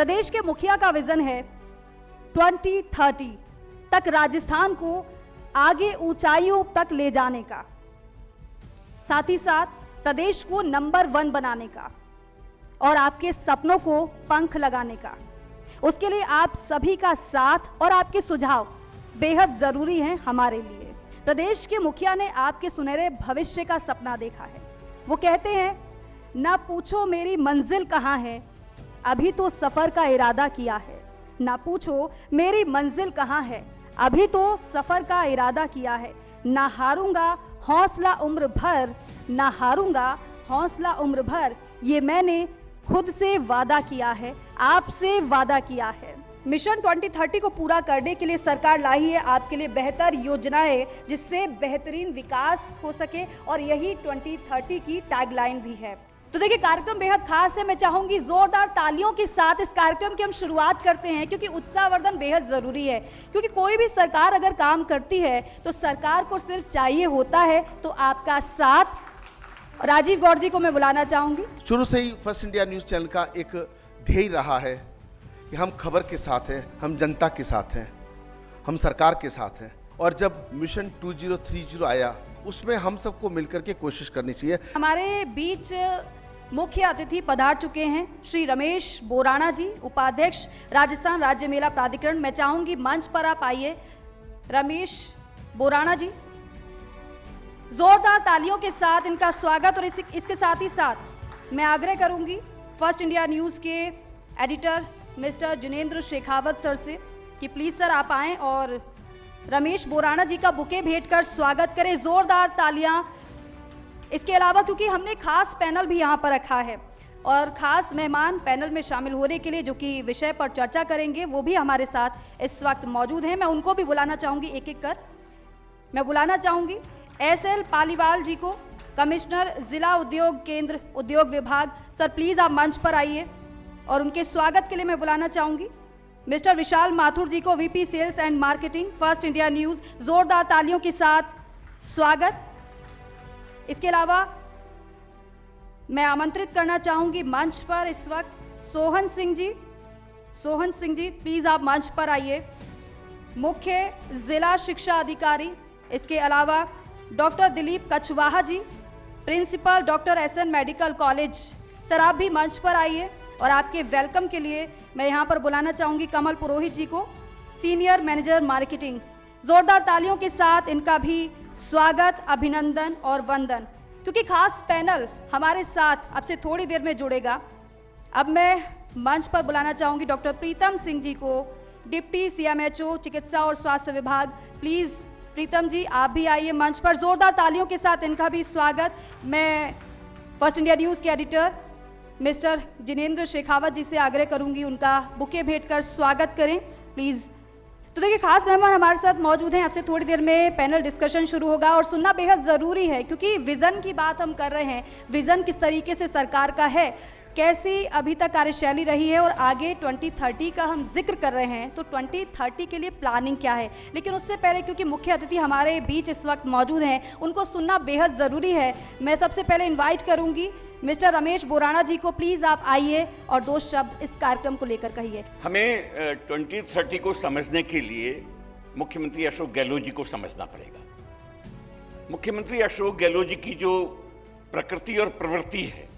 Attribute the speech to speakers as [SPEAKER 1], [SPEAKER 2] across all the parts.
[SPEAKER 1] प्रदेश के मुखिया का विजन है 2030 तक राजस्थान को आगे ऊंचाइयों तक ले जाने का, साथ ही साथ प्रदेश को नंबर 1 बनाने का और आपके सपनों को पंख लगाने का। उसके लिए आप सभी का साथ और आपके सुझाव बेहद जरूरी हैं हमारे लिए। प्रदेश के मुखिया ने आपके सुनहरे भविष्य का सपना देखा है। वो कहते हैं, ना पूछो मेरी मंजिल कहाँ है, अभी तो सफर का इरादा किया है। ना पूछो मेरी मंजिल कहाँ है, अभी तो सफर का इरादा किया है। ना हारूंगा हौसला उम्र भर, ना हारूंगा हौसला उम्र भर, ये मैंने खुद से वादा किया है, आपसे वादा किया है। मिशन 2030 को पूरा करने के लिए सरकार लाई है आपके लिए बेहतर योजनाएं, जिससे बेहतरीन विकास हो सके, और यही 2030 की टैगलाइन भी है। तो देखिए, कार्यक्रम बेहद खास है। मैं चाहूंगी जोरदार तालियों के साथ इस कार्यक्रम की हम शुरुआत करते हैं, क्योंकि उत्साहवर्धन बेहद जरूरी है। क्योंकि कोई भी सरकार अगर काम करती है तो सरकार को सिर्फ चाहिए होता है तो आपका साथ। राजीव गौड़ जी को मैं बुलाना चाहूंगी।
[SPEAKER 2] शुरू से ही फर्स्ट इंडिया न्यूज चैनल का एक ध्येय रहा है कि हम खबर के साथ हैं, हम जनता के साथ हैं, हम सरकार के साथ हैं। और जब मिशन 2030 आया, उसमें हम सबको मिलकर के कोशिश करनी चाहिए।
[SPEAKER 1] हमारे बीच मुख्य अतिथि पधार चुके हैं श्री रमेश बोराणा जी, उपाध्यक्ष राजस्थान राज्य मेला प्राधिकरण। मैं चाहूंगी मंच पर आप आइए। रमेश बोराणा जी, जोरदार तालियों के साथ इनका स्वागत। और इसके साथ ही साथ मैं आग्रह करूंगी फर्स्ट इंडिया न्यूज के editor mister Jinendra Shekhawat sir से कि प्लीज सर आप आएं और रमेश बोराणा जी का बुके भेंट कर स्वागत करें। जोरदार तालियां। इसके अलावा क्योंकि हमने खास पैनल भी यहाँ पर रखा है और खास मेहमान पैनल में शामिल होने के लिए जो कि विषय पर चर्चा करेंगे, वो भी हमारे साथ इस वक्त मौजूद हैं। मैं उनको भी बुलाना चाहूंगी एक एक कर। मैं बुलाना चाहूंगी SL पालीवाल जी को, कमिश्नर जिला उद्योग केंद्र उद्योग विभाग। सर प्लीज आप मंच पर आइए। और उनके स्वागत के लिए मैं बुलाना चाहूंगी मिस्टर विशाल माथुर जी को, VP sales and marketing First India News. जोरदार तालियों के साथ स्वागत। इसके अलावा मैं आमंत्रित करना चाहूंगी मंच पर इस वक्त सोहन सिंह जी। सोहन सिंह जी प्लीज आप मंच पर आइए, मुख्य जिला शिक्षा अधिकारी। इसके अलावा doctor Dilip Kachhwaha ji, principal doctor SN medical college. Sir आप भी मंच पर आइए। और आपके वेलकम के लिए मैं यहाँ पर बुलाना चाहूंगी कमल पुरोहित जी को, सीनियर मैनेजर मार्केटिंग। जोरदार तालियों के साथ इनका भी स्वागत, अभिनंदन और वंदन। क्योंकि खास पैनल हमारे साथ अब से थोड़ी देर में जुड़ेगा। अब मैं मंच पर बुलाना चाहूंगी डॉक्टर प्रीतम सिंह जी को, डिप्टी CMHO चिकित्सा और स्वास्थ्य विभाग। प्लीज प्रीतम जी आप भी आइए मंच पर। जोरदार तालियों के साथ इनका भी स्वागत। मैं फर्स्ट इंडिया न्यूज के एडिटर मिस्टर जिनेंद्र शेखावत जी से आग्रह करूंगी उनका बुके भेंट कर स्वागत करें प्लीज। तो देखिए, खास मेहमान हमारे साथ मौजूद हैं। आपसे थोड़ी देर में पैनल डिस्कशन शुरू होगा और सुनना बेहद ज़रूरी है, क्योंकि विज़न की बात हम कर रहे हैं। विज़न किस तरीके से सरकार का है, कैसी अभी तक कार्यशैली रही है और आगे 2030 का हम जिक्र कर रहे हैं, तो 2030 के लिए प्लानिंग क्या है। लेकिन उससे पहले क्योंकि मुख्य अतिथि हमारे बीच इस वक्त मौजूद हैं, उनको सुनना बेहद ज़रूरी है। मैं सबसे पहले इन्वाइट करूँगी मिस्टर रमेश बोराणा जी को। प्लीज़ आप आइए और 2 शब्द इस कार्यक्रम को लेकर कहिए।
[SPEAKER 3] हमें 2030 को समझने के लिए मुख्यमंत्री अशोक गहलोत जी को समझना पड़ेगा। मुख्यमंत्री अशोक गहलोत जी की जो प्रकृति और प्रवृत्ति है,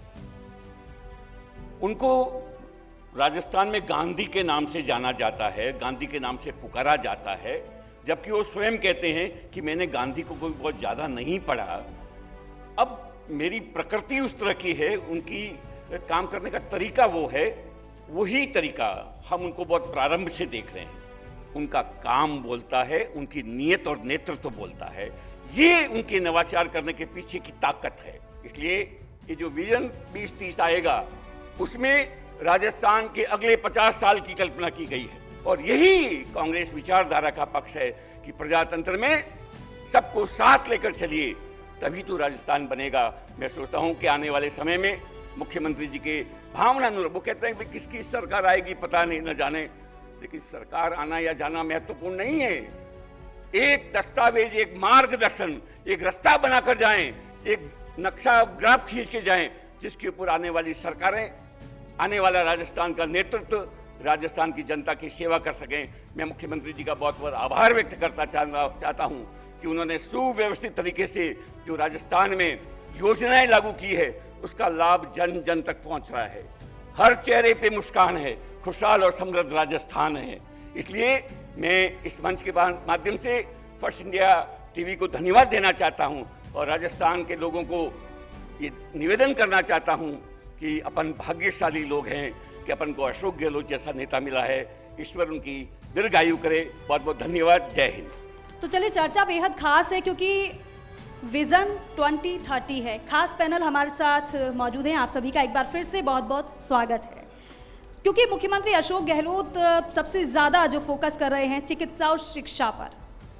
[SPEAKER 3] उनको राजस्थान में गांधी के नाम से जाना जाता है, गांधी के नाम से पुकारा जाता है, जबकि वो स्वयं कहते हैं कि मैंने गांधी को कोई बहुत ज़्यादा नहीं पढ़ा। अब मेरी प्रकृति उस तरह की है, उनकी काम करने का तरीका वो है, वही तरीका हम उनको बहुत प्रारंभ से देख रहे हैं। उनका काम बोलता है, उनकी नीयत और नेतृत्व बोलता है। ये उनके नवाचार करने के पीछे की ताकत है। इसलिए ये जो विजन 2030 आएगा, उसमें राजस्थान के अगले 50 साल की कल्पना की गई है। और यही कांग्रेस विचारधारा का पक्ष है कि प्रजातंत्र में सबको साथ लेकर चलिए, तभी तो राजस्थान बनेगा। मैं सोचता हूं कि आने वाले समय में मुख्यमंत्री जी के भावना, वो कहते हैं कि किसकी सरकार आएगी पता नहीं, न जाने, लेकिन सरकार आना या जाना महत्वपूर्ण नहीं है। एक दस्तावेज, एक मार्गदर्शन, एक रास्ता बनाकर जाएं, एक नक्शा ग्राफ खींच के जाएं, जिसके ऊपर आने वाली सरकारें, आने वाला राजस्थान का नेतृत्व राजस्थान की जनता की सेवा कर सकें। मैं मुख्यमंत्री जी का बहुत बहुत आभार व्यक्त करता चाहता हूँ कि उन्होंने सुव्यवस्थित तरीके से जो राजस्थान में योजनाएं लागू की है उसका लाभ जन जन तक पहुँच रहा है। हर चेहरे पे मुस्कान है, खुशहाल और समृद्ध राजस्थान है। इसलिए मैं इस मंच के माध्यम से फर्स्ट इंडिया टीवी को धन्यवाद देना चाहता हूं और राजस्थान के लोगों को ये निवेदन करना चाहता हूं कि अपन भाग्यशाली लोग हैं कि अपन को अशोक गहलोत जैसा नेता मिला है। ईश्वर उनकी दीर्घायु करे। बहुत बहुत धन्यवाद। जय हिंद।
[SPEAKER 1] तो चलिए, चर्चा बेहद खास है क्योंकि विजन 2030 है। खास पैनल हमारे साथ मौजूद हैं। आप सभी का एक बार फिर से बहुत बहुत स्वागत है। क्योंकि मुख्यमंत्री अशोक गहलोत सबसे ज़्यादा जो फोकस कर रहे हैं चिकित्सा और शिक्षा पर,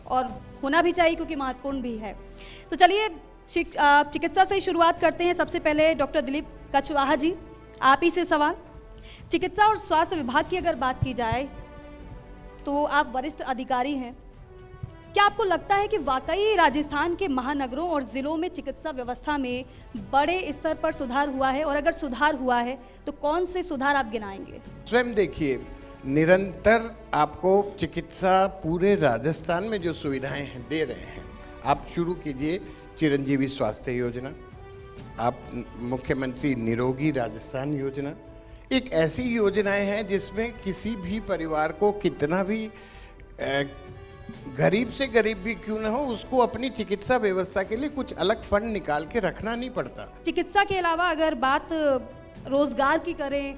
[SPEAKER 1] और होना भी चाहिए क्योंकि महत्वपूर्ण भी है। तो चलिए चिकित्सा से ही शुरुआत करते हैं। सबसे पहले डॉक्टर दिलीप कछवाहा जी, आप ही से सवाल। चिकित्सा और स्वास्थ्य विभाग की अगर बात की जाए तो आप वरिष्ठ अधिकारी हैं। क्या आपको लगता है कि वाकई राजस्थान के महानगरों और ज़िलों में चिकित्सा व्यवस्था में बड़े स्तर पर सुधार हुआ है, और अगर सुधार हुआ है तो कौन से सुधार आप गिनाएंगे?
[SPEAKER 4] स्वयं देखिए, निरंतर आपको चिकित्सा पूरे राजस्थान में जो सुविधाएं दे रहे हैं। आप शुरू कीजिए चिरंजीवी स्वास्थ्य योजना, आप मुख्यमंत्री निरोगी राजस्थान योजना, एक ऐसी योजनाएं हैं जिसमें किसी भी परिवार को कितना भी गरीब से गरीब भी क्यों ना हो, उसको अपनी चिकित्सा व्यवस्था के लिए कुछ अलग फंड निकाल के रखना नहीं पड़ता।
[SPEAKER 1] चिकित्सा के अलावा अगर बात रोजगार की करें,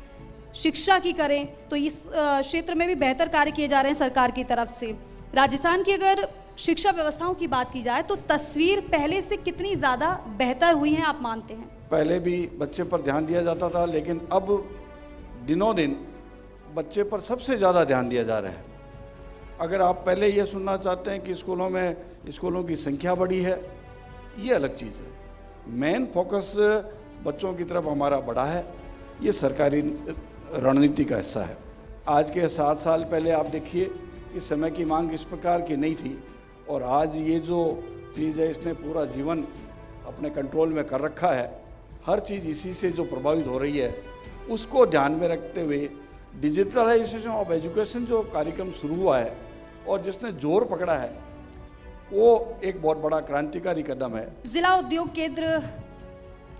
[SPEAKER 1] शिक्षा की करें, तो इस क्षेत्र में भी बेहतर कार्य किए जा रहे हैं सरकार की तरफ से। राजस्थान की अगर शिक्षा व्यवस्थाओं की बात की जाए तो तस्वीर पहले से कितनी ज़्यादा बेहतर हुई है, आप मानते हैं?
[SPEAKER 5] पहले भी बच्चे पर ध्यान दिया जाता था, लेकिन अब दिनों दिन बच्चे पर सबसे ज़्यादा ध्यान दिया जा रहा है। अगर आप पहले ये सुनना चाहते हैं कि स्कूलों की संख्या बढ़ी है, ये अलग चीज़ है। मेन फोकस बच्चों की तरफ हमारा बढ़ा है, ये सरकारी रणनीति का हिस्सा है। आज के 7 साल पहले आप देखिए कि समय की मांग इस प्रकार की नहीं थी, और आज ये जो चीज़ है इसने पूरा जीवन अपने कंट्रोल में कर रखा है। हर चीज़ इसी से जो प्रभावित हो रही है उसको ध्यान में रखते हुए डिजिटलाइजेशन ऑफ एजुकेशन जो कार्यक्रम शुरू हुआ है और जिसने जोर पकड़ा है, वो एक बहुत बड़ा क्रांतिकारी कदम है।
[SPEAKER 1] जिला उद्योग केंद्र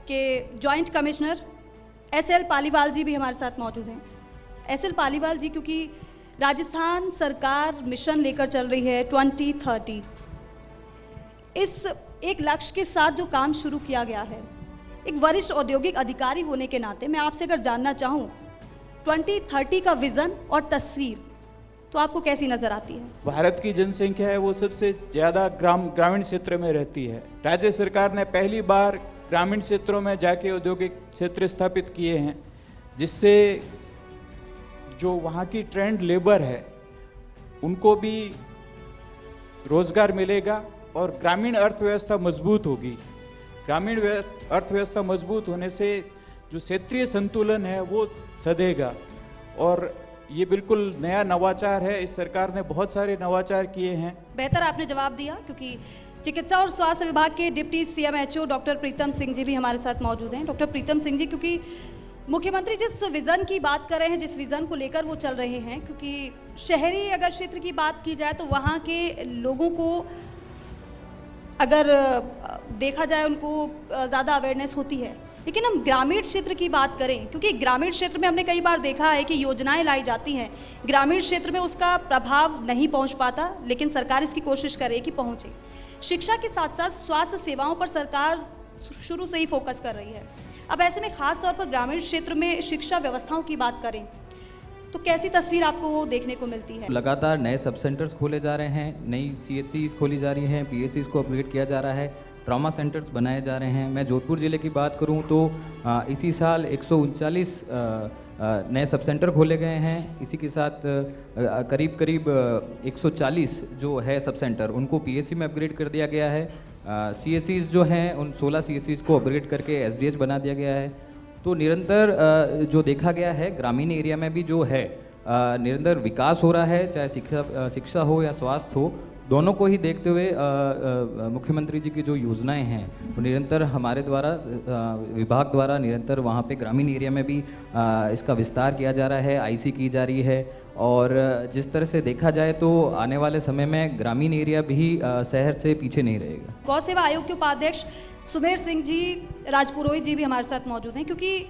[SPEAKER 1] के जॉइंट कमिश्नर एसएल पालीवाल जी भी हमारे साथ मौजूद हैं। एसएल पालीवाल जी, क्योंकि राजस्थान सरकार मिशन लेकर चल रही है 2030, इस एक लक्ष्य के साथ जो काम शुरू किया गया है, एक वरिष्ठ औद्योगिक अधिकारी होने के नाते मैं आपसे अगर जानना चाहूँ 2030 का विजन और तस्वीर तो आपको कैसी नजर आती है?
[SPEAKER 6] भारत की जनसंख्या है वो सबसे ज़्यादा ग्रामीण क्षेत्र में रहती है। राज्य सरकार ने पहली बार ग्रामीण क्षेत्रों में जाके औद्योगिक क्षेत्र स्थापित किए हैं, जिससे जो वहाँ की ट्रेंड लेबर है उनको भी रोजगार मिलेगा और ग्रामीण अर्थव्यवस्था मजबूत होगी। ग्रामीण अर्थव्यवस्था मजबूत होने से जो क्षेत्रीय संतुलन है वो सधेगा, और ये बिल्कुल नया नवाचार है। इस सरकार ने बहुत सारे नवाचार किए हैं।
[SPEAKER 1] बेहतर आपने जवाब दिया, क्योंकि चिकित्सा और स्वास्थ्य विभाग के deputy CMHO doctor Pritam Singh ji भी हमारे साथ मौजूद हैं। डॉक्टर प्रीतम सिंह जी, क्योंकि मुख्यमंत्री जिस विज़न की बात कर रहे हैं, जिस विज़न को लेकर वो चल रहे हैं, क्योंकि शहरी अगर क्षेत्र की बात की जाए तो वहाँ के लोगों को अगर देखा जाए उनको ज़्यादा अवेयरनेस होती है, लेकिन हम ग्रामीण क्षेत्र की बात करें, क्योंकि ग्रामीण क्षेत्र में हमने कई बार देखा है कि योजनाएं लाई जाती हैं, ग्रामीण क्षेत्र में उसका प्रभाव नहीं पहुंच पाता, लेकिन सरकार इसकी कोशिश करे कि पहुंचे। शिक्षा के साथ साथ स्वास्थ्य सेवाओं पर सरकार शुरू से ही फोकस कर रही है। अब ऐसे में खास तौर पर ग्रामीण क्षेत्र में शिक्षा व्यवस्थाओं की बात करें तो कैसी तस्वीर आपको देखने को मिलती है?
[SPEAKER 7] लगातार नए सब सेंटर्स खोले जा रहे हैं, नई CHCs खोली जा रही हैं, PHCs को अपग्रेड किया जा रहा है, ट्रॉमा सेंटर्स बनाए जा रहे हैं। मैं जोधपुर ज़िले की बात करूं तो इसी साल 139 नए सब सेंटर खोले गए हैं। इसी के साथ करीब 140 जो है सब सेंटर उनको PHC में अपग्रेड कर दिया गया है। CHCs जो हैं उन 16 CHCs को अपग्रेड करके SDH बना दिया गया है। तो निरंतर जो देखा गया है ग्रामीण एरिया में भी जो है निरंतर विकास हो रहा है, चाहे शिक्षा हो या स्वास्थ्य हो, दोनों को ही देखते हुए मुख्यमंत्री जी की जो योजनाएं हैं वो निरंतर हमारे द्वारा विभाग द्वारा निरंतर वहाँ पे ग्रामीण एरिया में भी इसका विस्तार किया जा रहा है, आईसी की जा रही है। और जिस तरह से देखा जाए तो आने वाले समय में ग्रामीण एरिया भी शहर से पीछे नहीं रहेगा।
[SPEAKER 1] गौ सेवा आयोग के उपाध्यक्ष सुमेर सिंह जी राजपुरोहित जी भी हमारे साथ मौजूद हैं, क्योंकि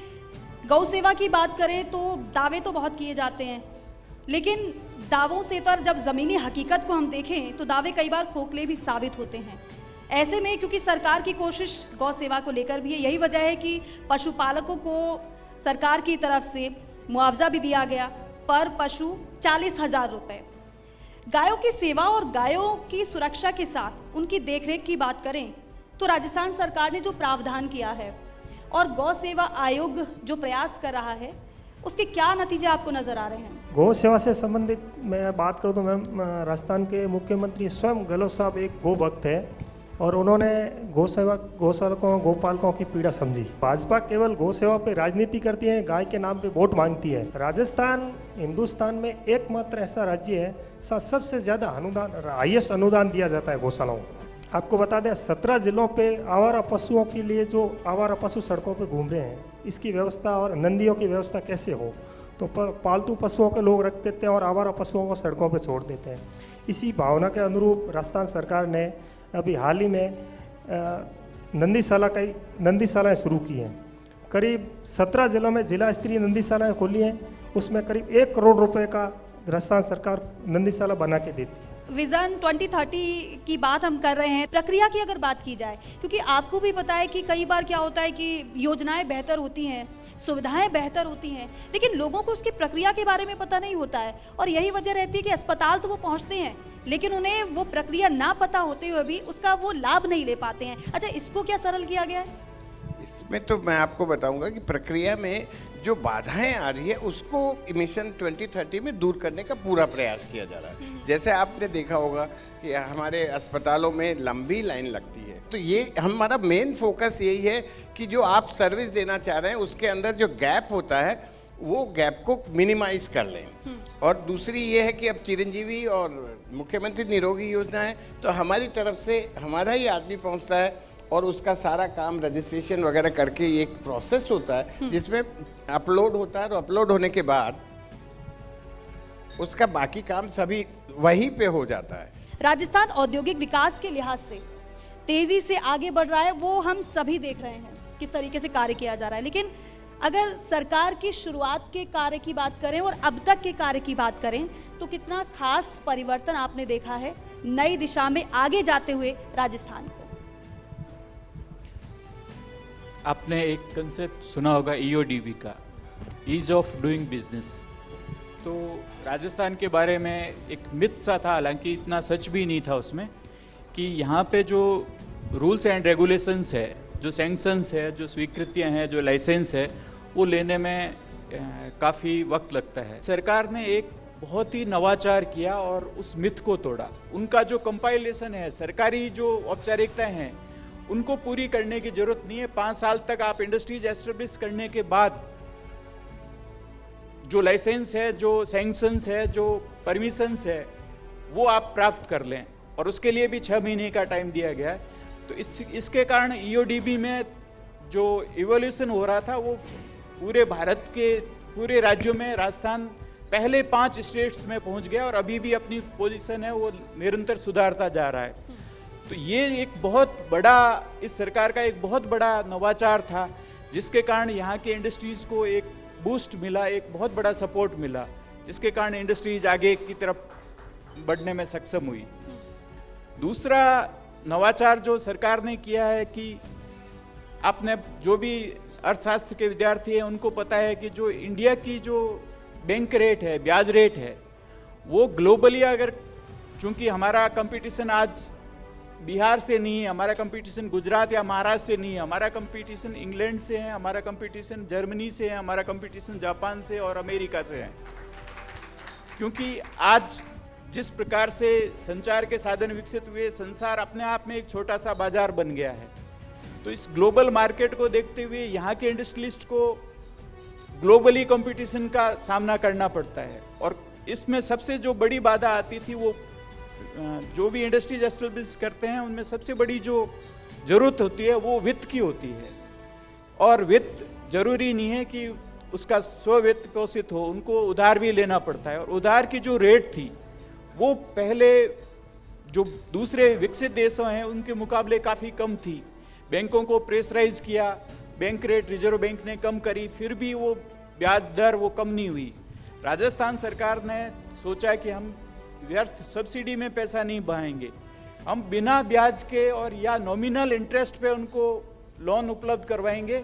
[SPEAKER 1] गौ सेवा की बात करें तो दावे तो बहुत किए जाते हैं, लेकिन दावों से तर जब ज़मीनी हकीकत को हम देखें तो दावे कई बार खोखले भी साबित होते हैं। ऐसे में क्योंकि सरकार की कोशिश गौ सेवा को लेकर भी है, यही वजह है कि पशुपालकों को सरकार की तरफ से मुआवजा भी दिया गया पर पशु 40,000 रुपये। गायों की सेवा और गायों की सुरक्षा के साथ उनकी देखरेख की बात करें तो राजस्थान सरकार ने जो प्रावधान किया है और गौ सेवा आयोग जो प्रयास कर रहा है उसके क्या नतीजे आपको नजर आ रहे हैं?
[SPEAKER 8] गौ सेवा से संबंधित मैं बात करूं तो मैम, राजस्थान के मुख्यमंत्री स्वयं गहलोत साहब एक गौ भक्त हैं और उन्होंने गौ सेवा, गौशालकों, गौपालकों की पीड़ा समझी। भाजपा केवल गौ सेवा पे राजनीति करती है, गाय के नाम पे वोट मांगती है। राजस्थान हिंदुस्तान में एकमात्र ऐसा राज्य है सबसे ज़्यादा अनुदान, हाईएस्ट अनुदान दिया जाता है गौशालाओं को। आपको बता दें 17 जिलों पे आवारा पशुओं के लिए जो आवारा पशु सड़कों पे घूम रहे हैं, इसकी व्यवस्था और नंदियों की व्यवस्था कैसे हो, तो पालतू पशुओं के लोग रख देते हैं और आवारा पशुओं को सड़कों पे छोड़ देते हैं। इसी भावना के अनुरूप राजस्थान सरकार ने अभी हाल ही में नंदीशालाएँ शुरू की हैं। करीब 17 जिलों में जिला स्तरीय नंदीशालाएँ खोली हैं, उसमें करीब 1 करोड़ रुपए का राजस्थान सरकार नंदीशाला बना के देती है।
[SPEAKER 1] विजन 2030 की बात हम कर रहे हैं, प्रक्रिया की अगर बात की जाए, क्योंकि आपको भी पता है कि कई बार क्या होता है कि योजनाएं बेहतर होती हैं, सुविधाएं बेहतर होती हैं, लेकिन लोगों को उसकी प्रक्रिया के बारे में पता नहीं होता है और यही वजह रहती है कि अस्पताल तो वो पहुंचते हैं लेकिन उन्हें वो प्रक्रिया ना पता होते हुए भी उसका वो लाभ नहीं ले पाते हैं। अच्छा, इसको क्या सरल किया गया है?
[SPEAKER 4] इसमें तो मैं आपको बताऊंगा कि प्रक्रिया में जो बाधाएं आ रही है उसको मिशन 2030 में दूर करने का पूरा प्रयास किया जा रहा है। जैसे आपने देखा होगा कि हमारे अस्पतालों में लंबी लाइन लगती है, तो ये हमारा मेन फोकस यही है कि जो आप सर्विस देना चाह रहे हैं उसके अंदर जो गैप होता है वो गैप को मिनिमाइज कर लें। और दूसरी ये है कि अब चिरंजीवी और मुख्यमंत्री निरोगी योजना है, तो हमारी तरफ से हमारा ही आदमी पहुंचता है और उसका सारा काम रजिस्ट्रेशन वगैरह करके एक प्रोसेस होता है जिसमें अपलोड होता है और अपलोड होने के बाद उसका बाकी काम सभी वहीं पे हो जाता है।
[SPEAKER 1] राजस्थान औद्योगिक विकास के लिहाज से तेजी से आगे बढ़ रहा है, वो हम सभी देख रहे हैं किस तरीके से कार्य किया जा रहा है। लेकिन अगर सरकार की शुरुआत के कार्य की बात करें और अब तक के कार्य की बात करें तो कितना खास परिवर्तन आपने देखा है नई दिशा में आगे जाते हुए राजस्थान को?
[SPEAKER 6] आपने एक कंसेप्ट सुना होगा EODB का, ईज ऑफ डूइंग बिजनेस। तो राजस्थान के बारे में एक मिथ सा था, हालांकि इतना सच भी नहीं था उसमें, कि यहाँ पे जो रूल्स एंड रेगुलेशंस है, जो सैंक्शंस है, जो स्वीकृतियाँ हैं, जो लाइसेंस है, वो लेने में काफ़ी वक्त लगता है। सरकार ने एक बहुत ही नवाचार किया और उस मिथ को तोड़ा। उनका जो कंपाइलेशन है, सरकारी जो औपचारिकताएं हैं, उनको पूरी करने की जरूरत नहीं है। 5 साल तक आप इंडस्ट्रीज एस्टेब्लिश करने के बाद जो लाइसेंस है, जो सैंक्शंस है, जो परमिशंस है, वो आप प्राप्त कर लें और उसके लिए भी 6 महीने का टाइम दिया गया है। तो इसके कारण EODB में जो इवोल्यूशन हो रहा था वो पूरे भारत के पूरे राज्यों में राजस्थान पहले 5 स्टेट्स में पहुंच गया और अभी भी अपनी पोजीशन है वो निरंतर सुधारता जा रहा है। तो ये एक बहुत बड़ा, इस सरकार का एक बहुत बड़ा नवाचार था जिसके कारण यहाँ के इंडस्ट्रीज को एक बूस्ट मिला, एक बहुत बड़ा सपोर्ट मिला, जिसके कारण इंडस्ट्रीज आगे की तरफ बढ़ने में सक्षम हुई। दूसरा नवाचार जो सरकार ने किया है कि आपने जो भी अर्थशास्त्र के विद्यार्थी हैं उनको पता है कि जो इंडिया की जो बैंक रेट है, ब्याज रेट है, वो ग्लोबली अगर, चूंकि हमारा कंपटीशन आज बिहार से नहीं है, हमारा कंपटीशन गुजरात या महाराष्ट्र से नहीं है, हमारा कंपटीशन इंग्लैंड से है, हमारा कंपटीशन जर्मनी से है, हमारा कंपटीशन जापान से और अमेरिका से है। क्योंकि आज जिस प्रकार से संचार के साधन विकसित हुए, संसार अपने आप में एक छोटा सा बाजार बन गया है। तो इस ग्लोबल मार्केट को देखते हुए यहाँ के इंडस्ट्रियलिस्ट को ग्लोबली कंपटीशन का सामना करना पड़ता है और इसमें सबसे जो बड़ी बाधा आती थी वो जो भी इंडस्ट्रीज एस्टेब्लिश करते हैं उनमें सबसे बड़ी जो ज़रूरत होती है वो वित्त की होती है, और वित्त जरूरी नहीं है कि उसका स्ववित्त पोषित हो, उनको उधार भी लेना पड़ता है। और उधार की जो रेट थी वो पहले जो दूसरे विकसित देशों हैं उनके मुकाबले काफ़ी कम थी। बैंकों को प्रेशराइज किया, बैंक रेट रिजर्व बैंक ने कम करी, फिर भी वो ब्याज दर वो कम नहीं हुई। राजस्थान सरकार ने सोचा कि हम व्यर्थ सब्सिडी में पैसा नहीं बहाएंगे, हम बिना ब्याज के और या नॉमिनल इंटरेस्ट पे उनको लोन उपलब्ध करवाएंगे,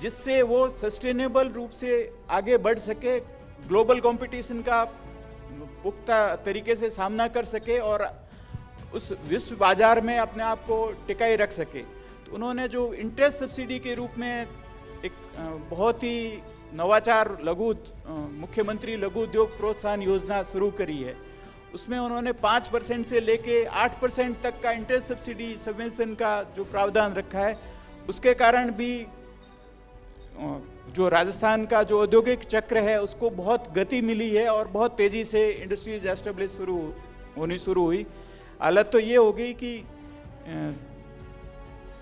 [SPEAKER 6] जिससे वो सस्टेनेबल रूप से आगे बढ़ सके, ग्लोबल कंपटीशन का पुख्ता तरीके से सामना कर सके और उस विश्व बाजार में अपने आप को टिकाए रख सके। तो उन्होंने जो इंटरेस्ट सब्सिडी के रूप में एक बहुत ही नवाचार मुख्यमंत्री लघु उद्योग प्रोत्साहन योजना शुरू करी है। उसमें उन्होंने 5% से लेके 8% तक का इंटरेस्ट सब्सिडी सबवेंशन का जो प्रावधान रखा है, उसके कारण भी जो राजस्थान का जो औद्योगिक चक्र है उसको बहुत गति मिली है और बहुत तेजी से इंडस्ट्रीज एस्टेब्लिश होनी शुरू हुई। हालत तो ये हो गई कि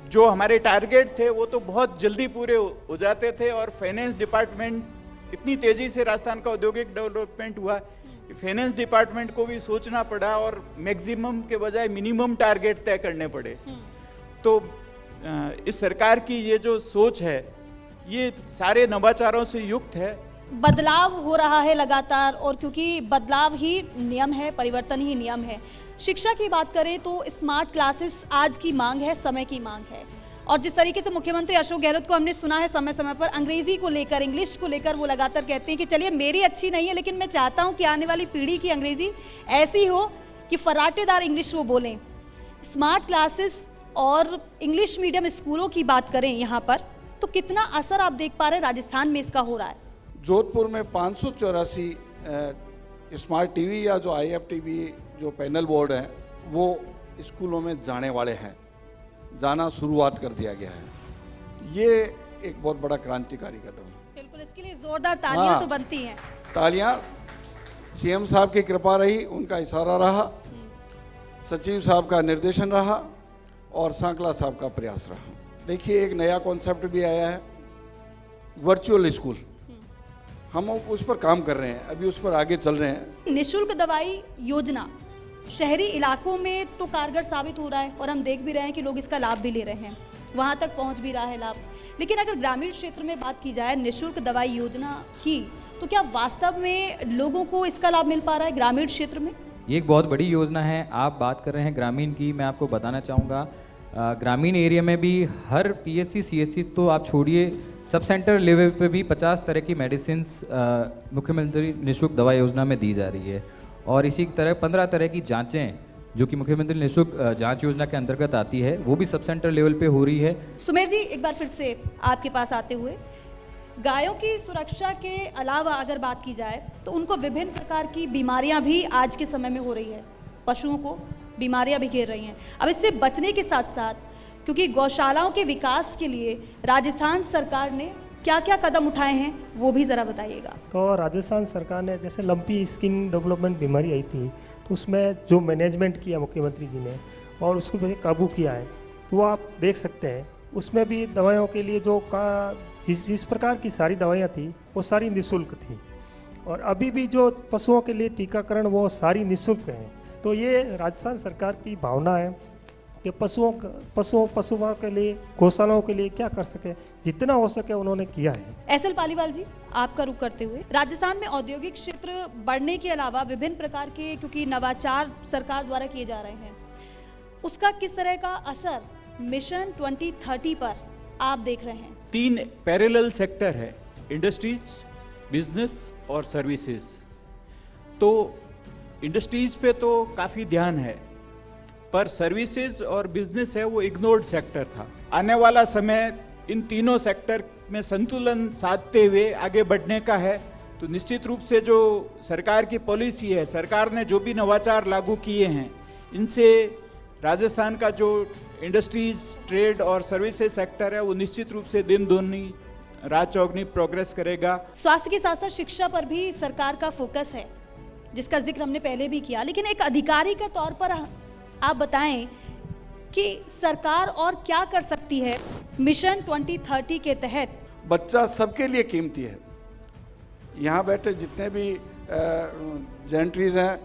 [SPEAKER 6] जो हमारे टारगेट थे वो तो बहुत जल्दी पूरे हो जाते थे, और फाइनेंस डिपार्टमेंट इतनी तेजी से राजस्थान का औद्योगिक डेवलपमेंट हुआ कि फाइनेंस डिपार्टमेंट को भी सोचना पड़ा और मैक्सिमम के बजाय मिनिमम टारगेट तय करने पड़े। तो इस सरकार की ये जो सोच है ये सारे नवाचारों से युक्त है।
[SPEAKER 1] बदलाव हो रहा है लगातार, और क्योंकि बदलाव ही नियम है, परिवर्तन ही नियम है। शिक्षा की बात करें तो स्मार्ट क्लासेस आज की मांग है, समय की मांग है। और जिस तरीके से मुख्यमंत्री अशोक गहलोत को हमने सुना है समय समय पर अंग्रेजी को लेकर, इंग्लिश को लेकर वो लगातार कहते हैं कि चलिए मेरी अच्छी नहीं है लेकिन मैं चाहता हूं कि आने वाली पीढ़ी की अंग्रेजी ऐसी हो कि फर्राटेदार इंग्लिश वो बोलें। स्मार्ट क्लासेस और इंग्लिश मीडियम स्कूलों की बात करें यहाँ पर, तो कितना असर आप देख पा रहे हैं राजस्थान में इसका हो रहा है?
[SPEAKER 5] जोधपुर में 584 स्मार्ट टीवी या जो IFTV जो पैनल बोर्ड हैं वो स्कूलों में जाने वाले हैं, जाना शुरुआत कर दिया गया है। ये एक बहुत बड़ा क्रांतिकारी कदम है।
[SPEAKER 1] बिल्कुल, इसके लिए जोरदार तालियां तो बनती हैं।
[SPEAKER 5] तालियां CM साहब की कृपा रही, उनका इशारा रहा, सचिव साहब का निर्देशन रहा और सांकला साहब का प्रयास रहा। देखिए एक नया कॉन्सेप्ट भी आया है, वर्चुअल स्कूल। हम उस पर काम कर रहे हैं, अभी उस पर आगे चल रहे हैं।
[SPEAKER 1] निःशुल्क दवाई योजना शहरी इलाकों में तो कारगर साबित हो रहा है और हम देख भी रहे हैं कि लोग इसका लाभ भी ले रहे हैं, वहां तक पहुंच भी रहा है लाभ। लेकिन अगर ग्रामीण क्षेत्र में बात की जाए निःशुल्क दवाई योजना की, तो क्या वास्तव में लोगों को इसका लाभ मिल पा रहा है ग्रामीण क्षेत्र में?
[SPEAKER 7] ये एक बहुत बड़ी योजना है। आप बात कर रहे हैं ग्रामीण की, मैं आपको बताना चाहूँगा ग्रामीण एरिया में भी हर PSC CSC तो आप छोड़िए, सब सेंटर लेवल पे भी 50 तरह की मेडिसिन मुख्यमंत्री निःशुल्क दवा योजना में दी जा रही है। और इसी तरह 15 तरह की जांचें जो कि मुख्यमंत्री निःशुल्क जांच योजना के अंतर्गत आती है, वो भी सब सेंटर लेवल पे हो रही है।
[SPEAKER 1] सुमेर जी, एक बार फिर से आपके पास आते हुए, गायों की सुरक्षा के अलावा अगर बात की जाए तो उनको विभिन्न प्रकार की बीमारियां भी आज के समय में हो रही है, पशुओं को बीमारियां भी घेर रही हैं। अब इससे बचने के साथ साथ, क्योंकि गौशालाओं के विकास के लिए राजस्थान सरकार ने क्या क्या कदम उठाए हैं वो भी ज़रा बताइएगा।
[SPEAKER 8] तो राजस्थान सरकार ने जैसे लंपी स्किन डेवलपमेंट बीमारी आई थी, तो उसमें जो मैनेजमेंट किया मुख्यमंत्री जी ने और उसको काबू किया है, तो वो आप देख सकते हैं। उसमें भी दवाइयों के लिए जो जिस प्रकार की सारी दवाइयाँ थी वो सारी निःशुल्क थी, और अभी भी जो पशुओं के लिए टीकाकरण वो सारी निःशुल्क हैं। तो ये राजस्थान सरकार की भावना है कि पशुओं के लिए, गौशालाओं के लिए क्या कर सके, जितना हो सके उन्होंने किया है।
[SPEAKER 1] SL पालीवाल जी, आपका रुख करते हुए, राजस्थान में औद्योगिक क्षेत्र बढ़ने के अलावा विभिन्न प्रकार के क्योंकि नवाचार सरकार द्वारा किए जा रहे हैं, उसका किस तरह का असर मिशन 2030 पर आप देख रहे हैं?
[SPEAKER 6] 3 पैरेलल सेक्टर है, इंडस्ट्रीज, बिजनेस और सर्विसेज। तो इंडस्ट्रीज पे तो काफ़ी ध्यान है, पर सर्विसेज और बिजनेस है वो इग्नोर्ड सेक्टर था। आने वाला समय इन तीनों सेक्टर में संतुलन साधते हुए आगे बढ़ने का है। तो निश्चित रूप से जो सरकार की पॉलिसी है, सरकार ने जो भी नवाचार लागू किए हैं, इनसे राजस्थान का जो इंडस्ट्रीज, ट्रेड और सर्विसेज सेक्टर है वो निश्चित रूप से दिन दूनी रात चौगनी प्रोग्रेस करेगा।
[SPEAKER 1] स्वास्थ्य के साथ साथ शिक्षा पर भी सरकार का फोकस है। जिसका जिक्र हमने पहले भी किया, लेकिन एक अधिकारी के तौर पर आप बताएं कि सरकार और क्या कर सकती है मिशन 2030 के तहत।
[SPEAKER 5] बच्चा सबके लिए कीमती है। यहाँ बैठे जितने भी जेंट्रीज हैं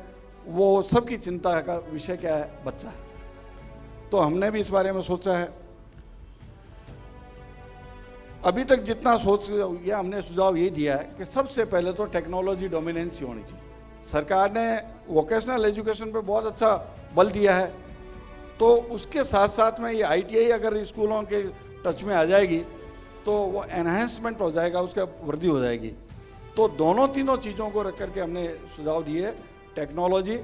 [SPEAKER 5] वो सबकी चिंता का विषय क्या है, बच्चा है। तो हमने भी इस बारे में सोचा है। अभी तक जितना सोच या हमने सुझाव ये दिया है कि सबसे पहले तो टेक्नोलॉजी डोमिनेंसी होनी चाहिए। सरकार ने वोकेशनल एजुकेशन पे बहुत अच्छा बल दिया है, तो उसके साथ साथ में ये ITI अगर स्कूलों के टच में आ जाएगी तो वो एनहेंसमेंट हो जाएगा, उसका वृद्धि हो जाएगी। तो दोनों तीनों चीज़ों को रख करके हमने सुझाव दिए, टेक्नोलॉजी,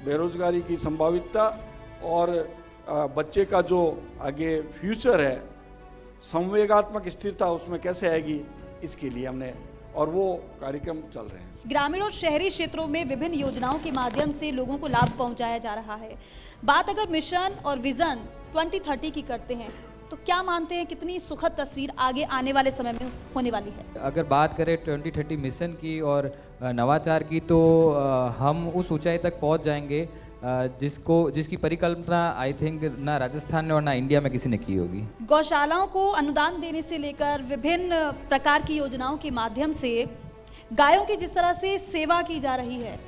[SPEAKER 5] बेरोजगारी की संभावितता और बच्चे का जो आगे फ्यूचर है, संवेगात्मक स्थिरता उसमें कैसे आएगी, इसके लिए हमने, और वो कार्यक्रम चल रहे हैं।
[SPEAKER 1] ग्रामीण और शहरी क्षेत्रों में विभिन्न योजनाओं के माध्यम से लोगों को लाभ पहुंचाया जा रहा है। बात अगर मिशन और विजन 2030 की करते हैं तो क्या मानते हैं कितनी सुखद तस्वीर आगे आने वाले समय में होने वाली है?
[SPEAKER 7] अगर बात करें 2030 मिशन की और नवाचार की, तो हम उस ऊंचाई तक पहुंच जाएंगे जिसकी परिकल्पना आई थिंक ना राजस्थान ने और ना इंडिया में किसी ने की होगी।
[SPEAKER 1] गौशालाओं को अनुदान देने से लेकर विभिन्न प्रकार की योजनाओं के माध्यम से गायों की जिस तरह से सेवा की जा रही है,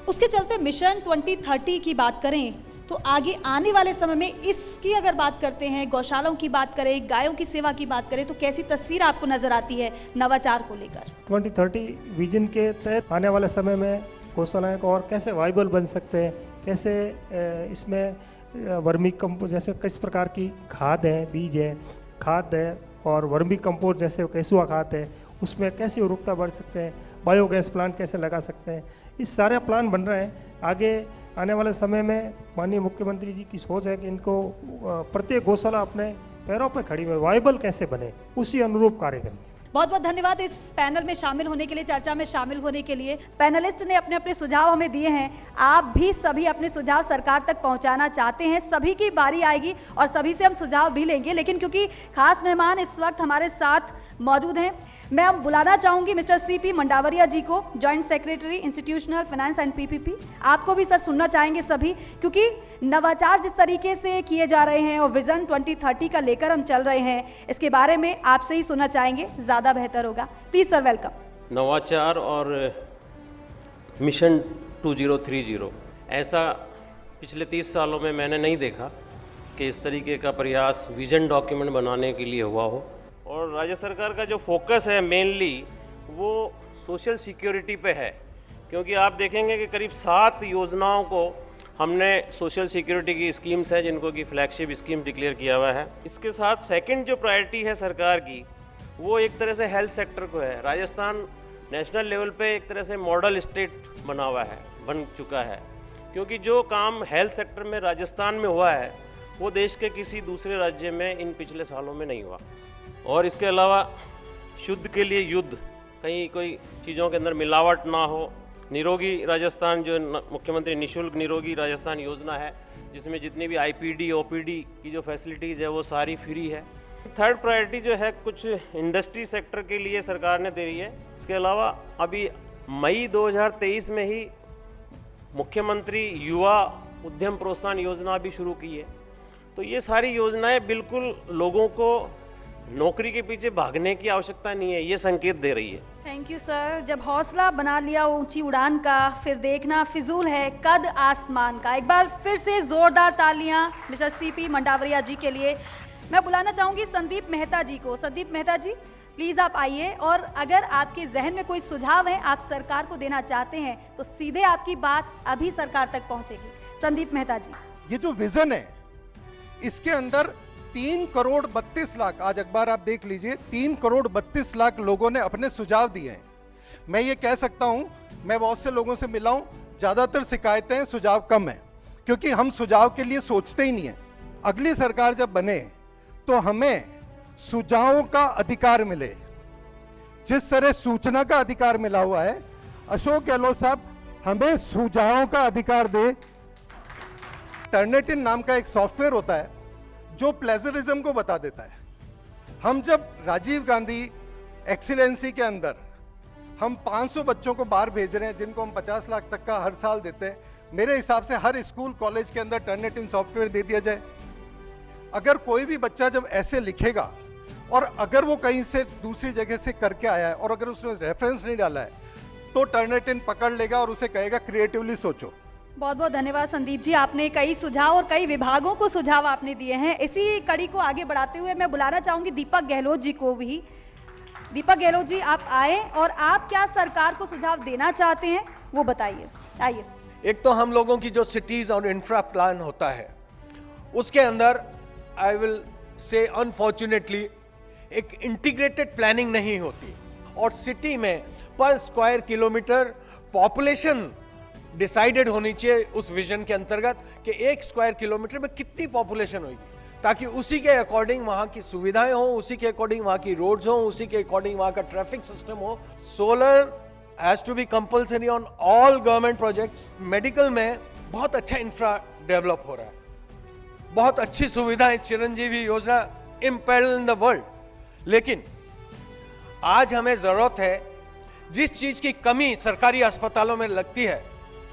[SPEAKER 1] उसके चलते मिशन 2030 की बात करें तो आगे आने वाले समय में इसकी अगर बात करते हैं, गौशालाओं की बात करें, गायों की सेवा की बात करें, तो कैसी तस्वीर आपको नजर आती है नवाचार को लेकर?
[SPEAKER 8] 2030 विजन के तहत आने वाले समय में गौशालाएं को और कैसे वाइबल बन सकते हैं, कैसे इसमें वर्मी कंपोस्ट जैसे किस प्रकार की खाद है, बीज है, खाद है और वर्मी कंपोस्ट जैसे केंचुआ खाद है, उसमें कैसे उर्वरकता बढ़ सकते हैं, बायोगैस प्लांट कैसे लगा सकते हैं, इस सारे प्लान बन रहे हैं। आगे आने वाले समय में माननीय मुख्यमंत्री जी की सोच है कि इनको प्रत्येक गौशाला अपने पैरों पर खड़ी में वाइबल कैसे बने, उसी अनुरूप कार्य करें।
[SPEAKER 1] बहुत बहुत धन्यवाद इस पैनल में शामिल होने के लिए, चर्चा में शामिल होने के लिए। पैनलिस्ट ने अपने अपने सुझाव हमें दिए हैं। आप भी सभी अपने सुझाव सरकार तक पहुंचाना चाहते हैं, सभी की बारी आएगी और सभी से हम सुझाव भी लेंगे, लेकिन क्योंकि खास मेहमान इस वक्त हमारे साथ मौजूद हैं, मैं अब बुलाना चाहूंगी मिस्टर CP मंडावरिया जी को, joint secretary institutional finance and PPP। आपको भी सर सुनना चाहेंगे सभी, क्योंकि नवाचार जिस तरीके से किए जा रहे हैं और विजन 2030 का लेकर हम चल रहे हैं, इसके बारे में आपसे ही सुनना चाहेंगे, ज़्यादा बेहतर होगा। Please sir, welcome.
[SPEAKER 9] नवाचार और मिशन 2030 ऐसा पिछले 30 सालों में मैंने नहीं देखा कि इस तरीके का प्रयास विजन डॉक्यूमेंट बनाने के लिए हुआ हो। और राज्य सरकार का जो फोकस है मेनली वो सोशल सिक्योरिटी पे है, क्योंकि आप देखेंगे कि करीब 7 योजनाओं को हमने सोशल सिक्योरिटी की स्कीम्स हैं जिनको कि फ्लैगशिप स्कीम डिक्लेयर किया हुआ है। इसके साथ सेकंड जो प्रायोरिटी है सरकार की वो एक तरह से हेल्थ सेक्टर को है। राजस्थान नेशनल लेवल पे एक तरह से मॉडल स्टेट बना हुआ है, बन चुका है, क्योंकि जो काम हेल्थ सेक्टर में राजस्थान में हुआ है वो देश के किसी दूसरे राज्य में इन पिछले सालों में नहीं हुआ। और इसके अलावा शुद्ध के लिए युद्ध, कहीं कोई चीज़ों के अंदर मिलावट ना हो, निरोगी राजस्थान जो मुख्यमंत्री निशुल्क निरोगी राजस्थान योजना है जिसमें जितनी भी IPD OPD की जो फैसिलिटीज़ है वो सारी फ्री है। थर्ड प्रायोरिटी जो है कुछ इंडस्ट्री सेक्टर के लिए सरकार ने दे रही है। इसके अलावा अभी मई 2023 में ही मुख्यमंत्री युवा उद्यम प्रोत्साहन योजना भी शुरू की है। तो ये सारी योजनाएं बिल्कुल लोगों को नौकरी के पीछे भागने की आवश्यकता नहीं है, ये संकेत दे रही है।
[SPEAKER 1] Thank you sir. जब हौसला बना लिया ऊंची उड़ान का, फिर देखना फिजूल है कद आसमान का। एक बार फिर से जोरदार तालियां मिस्टर CP मंडावरिया जी के लिए। मैं बुलाना चाहूंगी संदीप मेहता जी को। संदीप मेहता जी प्लीज आप आइए, और अगर आपके जहन में कोई सुझाव है आप सरकार को देना चाहते हैं तो सीधे आपकी बात अभी सरकार तक पहुंचेगी। संदीप मेहता जी,
[SPEAKER 10] ये जो विजन है इसके अंदर 3 करोड़ 32 लाख, आज अखबार आप देख लीजिए, 3 करोड़ 32 लाख लोगों ने अपने सुझाव दिए हैं। मैं ये कह सकता हूं, मैं बहुत से लोगों से मिला हूं, ज्यादातर शिकायतें सुझाव कम है, क्योंकि हम सुझाव के लिए सोचते ही नहीं है। अगली सरकार जब बने तो हमें सुझावों का अधिकार मिले, जिस तरह सूचना का अधिकार मिला हुआ है। अशोक गहलोत साहब हमें सुझावों का अधिकार दे। टर्निटिन नाम का एक सॉफ्टवेयर होता है जो प्लेजरिज्म को बता देता है। हम जब राजीव गांधी एक्सीलेंसी के अंदर हम 500 बच्चों को बाहर भेज रहे हैं जिनको हम 50 लाख तक का हर साल देते हैं। मेरे हिसाब से हर स्कूल कॉलेज के अंदर टर्निटिन सॉफ्टवेयर दे दिया जाए। अगर कोई भी बच्चा जब ऐसे लिखेगा और अगर वो कहीं से दूसरी जगह से करके आया है और अगर उसने रेफरेंस नहीं डाला है तो टर्निटिन पकड़ लेगा और उसे कहेगा क्रिएटिवली सोचो।
[SPEAKER 1] बहुत बहुत धन्यवाद संदीप जी, आपने कई सुझाव और कई विभागों को सुझाव आपने दिए हैं। इसी कड़ी को आगे बढ़ाते हुए मैं बुलाना चाहूंगी दीपक गहलोत जी को भी। दीपक गहलोत जी, आप आए और आप क्या सरकार को सुझाव देना चाहते हैं वो बताइए। आइए।
[SPEAKER 11] एक तो हम लोगों की जो सिटीज और इंफ्रा प्लान होता है उसके अंदर आई विल से अनफॉर्चुनेटली एक इंटीग्रेटेड प्लानिंग नहीं होती और सिटी में पर स्क्वायर किलोमीटर पॉपुलेशन डिसाइडेड होनी चाहिए उस विजन के अंतर्गत कि 1 स्क्वायर किलोमीटर में कितनी पॉपुलेशन होगी, ताकि उसी के अकॉर्डिंग वहां की सुविधाएं हो, उसी के अकॉर्डिंग वहां की रोड्स हो, उसी के अकॉर्डिंग वहां का ट्रैफिक सिस्टम हो। Solar has to be compulsory on all government projects. Medical में बहुत अच्छा इंफ्रा डेवलप हो रहा है, बहुत अच्छी सुविधाएं, चिरंजीवी योजना इम्पेरल्ड इन द वर्ल्ड। लेकिन आज हमें जरूरत है, जिस चीज की कमी सरकारी अस्पतालों में लगती है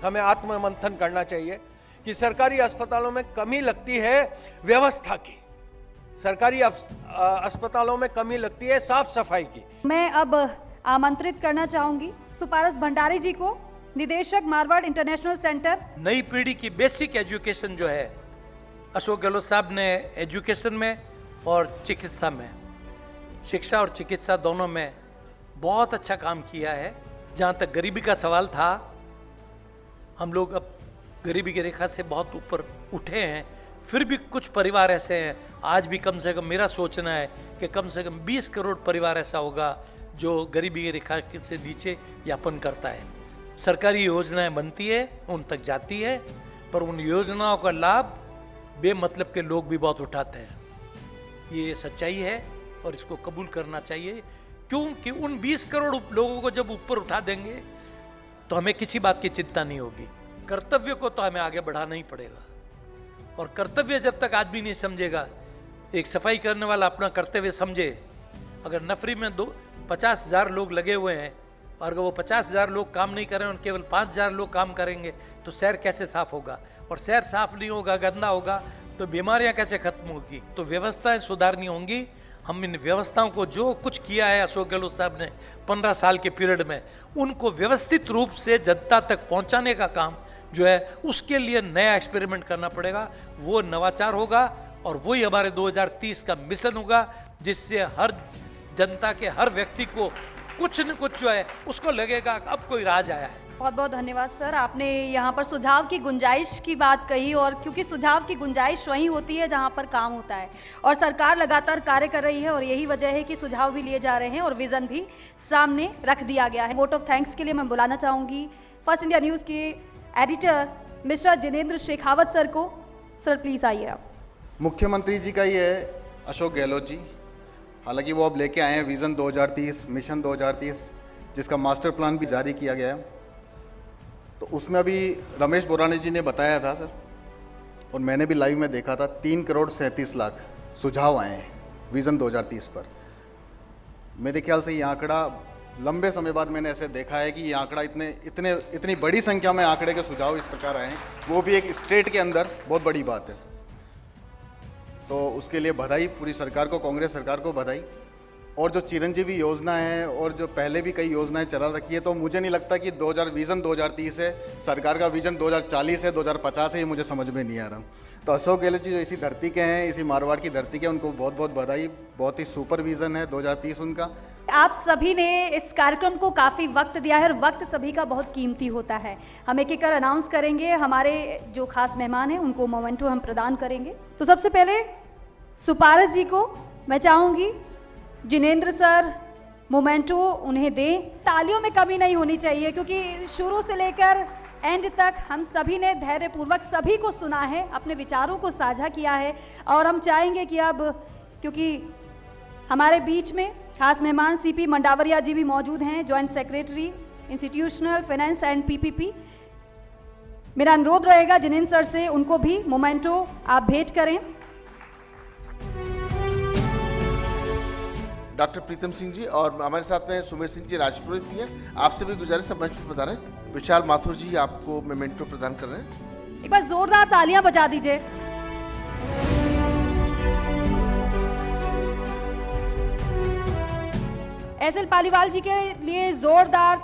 [SPEAKER 11] हमें आत्ममंथन करना चाहिए कि सरकारी अस्पतालों में कमी लगती है व्यवस्था की, सरकारी अस्पतालों में कमी लगती है साफ सफाई की।
[SPEAKER 1] मैं अब आमंत्रित करना चाहूंगी सुपारस भंडारी जी को, निदेशक मारवाड़ इंटरनेशनल सेंटर।
[SPEAKER 12] नई पीढ़ी की बेसिक एजुकेशन जो है अशोक गहलोत साहब ने एजुकेशन में और चिकित्सा में, शिक्षा और चिकित्सा दोनों में बहुत अच्छा काम किया है। जहाँ तक गरीबी का सवाल था, हम लोग अब गरीबी की रेखा से बहुत ऊपर उठे हैं, फिर भी कुछ परिवार ऐसे हैं, आज भी कम से कम मेरा सोचना है कि कम से कम 20 करोड़ परिवार ऐसा होगा जो गरीबी की रेखा से नीचे यापन करता है। सरकारी योजनाएं बनती है, उन तक जाती है, पर उन योजनाओं का लाभ बेमतलब के लोग भी बहुत उठाते हैं। ये सच्चाई है और इसको कबूल करना चाहिए, क्योंकि उन 20 करोड़ लोगों को जब ऊपर उठा देंगे तो हमें किसी बात की चिंता नहीं होगी। कर्तव्य को तो हमें आगे बढ़ाना ही पड़ेगा, और कर्तव्य जब तक आदमी नहीं समझेगा, एक सफाई करने वाला अपना कर्तव्य समझे, अगर नफरी में 50,000 लोग लगे हुए हैं और अगर वो 50,000 लोग काम नहीं कर रहे हैं और केवल 5,000 लोग काम करेंगे तो शहर कैसे साफ होगा, और शहर साफ नहीं होगा, गंदा होगा तो बीमारियां कैसे खत्म होगी। तो व्यवस्थाएं सुधारनी होंगी। हम इन व्यवस्थाओं को जो कुछ किया है अशोक गहलोत साहब ने 15 साल के पीरियड में, उनको व्यवस्थित रूप से जनता तक पहुंचाने का काम जो है उसके लिए नया एक्सपेरिमेंट करना पड़ेगा। वो नवाचार होगा और वही हमारे 2030 का मिशन होगा, जिससे हर जनता के हर व्यक्ति को कुछ न कुछ जो है उसको लगेगा अब कोई राज आया है।
[SPEAKER 1] बहुत बहुत धन्यवाद सर, आपने यहाँ पर सुझाव की गुंजाइश की बात कही, और क्योंकि सुझाव की गुंजाइश वहीं होती है जहाँ पर काम होता है, और सरकार लगातार कार्य कर रही है और यही वजह है कि सुझाव भी लिए जा रहे हैं और विजन भी सामने रख दिया गया है। वोट ऑफ थैंक्स के लिए मैं बुलाना चाहूँगी फर्स्ट इंडिया न्यूज़ के editor mister Jinendra Shekhawat sir को। सर प्लीज़ आइए आप।
[SPEAKER 13] मुख्यमंत्री जी का ये है अशोक गहलोत जी, हालांकि वो अब लेके आए हैं विज़न 2030, मिशन 2030, जिसका मास्टर प्लान भी जारी किया गया है। तो उसमें अभी रमेश बोराना जी ने बताया था सर, और मैंने भी लाइव में देखा था, 3 करोड़ 37 लाख सुझाव आए हैं विज़न 2030 पर। मेरे ख्याल से ये आंकड़ा लंबे समय बाद मैंने ऐसे देखा है कि ये आंकड़ा इतनी बड़ी संख्या में आंकड़े के सुझाव इस प्रकार आए हैं, वो भी एक स्टेट के अंदर बहुत बड़ी बात है। तो उसके लिए बधाई पूरी सरकार को, कांग्रेस सरकार को बधाई। और जो चिरंजीवी योजना है और जो पहले भी कई योजनाएं चला रखी है, तो मुझे नहीं लगता कि विज़न 2030 है, सरकार का विजन 2040 है, 2050 है, ये मुझे समझ में नहीं आ रहा। तो अशोक गहलोत जी जो इसी धरती के हैं, इसी मारवाड़ की धरती के, उनको बहुत बहुत बधाई। बहुत ही सुपर विजन है 2030 उनका।
[SPEAKER 1] आप सभी ने इस कार्यक्रम को काफ़ी वक्त दिया है और वक्त सभी का बहुत कीमती होता है। हम एक एक कर अनाउंस करेंगे, हमारे जो खास मेहमान हैं उनको मोमेंटो हम प्रदान करेंगे। तो सबसे पहले सुपारस जी को मैं चाहूँगी, जिनेंद्र सर मोमेंटो उन्हें दें। तालियों में कमी नहीं होनी चाहिए, क्योंकि शुरू से लेकर एंड तक हम सभी ने धैर्यपूर्वक सभी को सुना है, अपने विचारों को साझा किया है, और हम चाहेंगे कि अब, क्योंकि हमारे बीच में खास मेहमान सीपी मंडावरिया जी भी मौजूद हैं, joint secretary institutional finance and PPP. मेरा अनुरोध रहेगा जिनेंद्र सर से, उनको भी मोमेंटो आप भेंट करें।
[SPEAKER 2] डॉक्टर प्रीतम सिंह जी और हमारे साथ में सुमेर सिंह जी राजपुरोहित भी हैं। आपसे भी गुजारिश है मंच पर बता रहे हैं। विशाल माथुर जी आपको मेमेंटो प्रदान कर रहे हैं।
[SPEAKER 1] एक बार जोरदार तालियां बजा दीजिए। एसएल पालीवाल जी के लिए जोरदार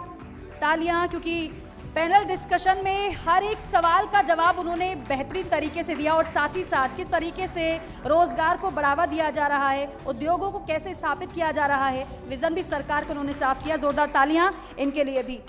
[SPEAKER 1] तालियां, क्योंकि पैनल डिस्कशन में हर एक सवाल का जवाब उन्होंने बेहतरीन तरीके से दिया और साथ ही साथ किस तरीके से रोजगार को बढ़ावा दिया जा रहा है, उद्योगों को कैसे स्थापित किया जा रहा है, विजन भी सरकार को उन्होंने साफ किया। जोरदार तालियां इनके लिए भी।